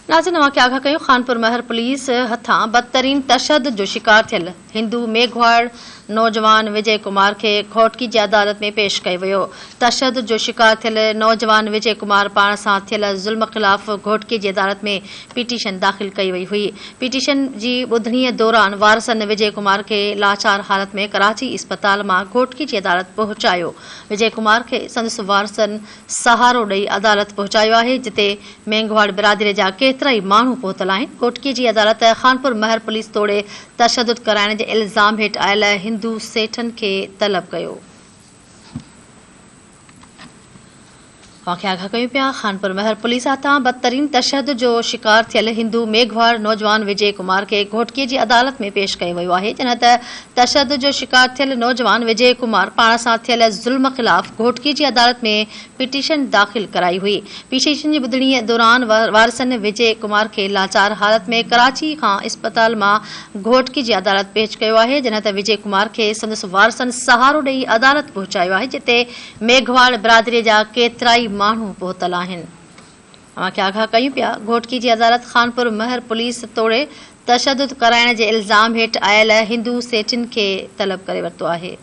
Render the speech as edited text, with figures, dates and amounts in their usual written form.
नाज़रीन अवां खे आगाह कयूं खानपुर महर पुलिस हथां बदतरीन तशद्दुद जो शिकार थियल हिंदू मेघवाड़ नौजवान विजय कुमार के घोटकी जी अदालत में पेश कयो वियो। तशद्दुद जो शिकार थियल नौजवान विजय कुमार पाण सां थियल ज़ुल्म ख़िलाफ़ घोटकी जी अदालत में पिटीशन दाख़िल कई वई हुई। पिटीशन जी ॿुधणीअ दौरान वारसनि विजय कुमार के लाचार हालत में कराची इस्पताल मां घोटकी जी अदालत पहुचायो। विजय कुमार के संदसि वारसनि सहारो ॾेई अदालत पहुचायो आहे, जिते मेघवाड़ बिरादरी जा केतिराई माण्हू पहुतल आहिनि। घोटकी जी अदालत खानपुर महर पुलिस तोड़े तशद्दुद कराइण जे इल्ज़ाम हेठि आयल हिंदू सेठनि खे तलब कयो। आगाह कयूं पिया खानपुर महर पुलिस हथां बदतरीन तशद्दुद जो शिकार थियल हिंदू मेघवाड़ नौजवान विजय कुमार के घोटकी जी अदालत में पेश कयो वियो आहे, जिन त तशद्दुद जो शिकार थियल नौजवान विजय कुमार पाण सां थियल ज़ुल्म ख़िलाफ़ घोटकी जी अदालत में पिटीशन दाख़िल कराई हुई। पिटीशन जी ॿुधणीअ दौरान वारसनि विजय कुमार के लाचार हालत में कराची खां इस्पताल मां घोटकी जी अदालत पेश कयो आहे, जिन त विजय कुमार के संदसि वारसनि सहारो ॾेई अदालत पहुचायो आहे, जिते मेघवाड़ बिरादरीअ जा केतिराई माण्हू पहुतल आहिनि। अवां खे आगाह कयूं पिया घोटकी जी अदालत खानपुर महर पुलिस तोड़े तशद्दुद कराइण जे इल्ज़ाम हेठि आयल हिंदू सेठनि खे तलब करे वरितो आहे।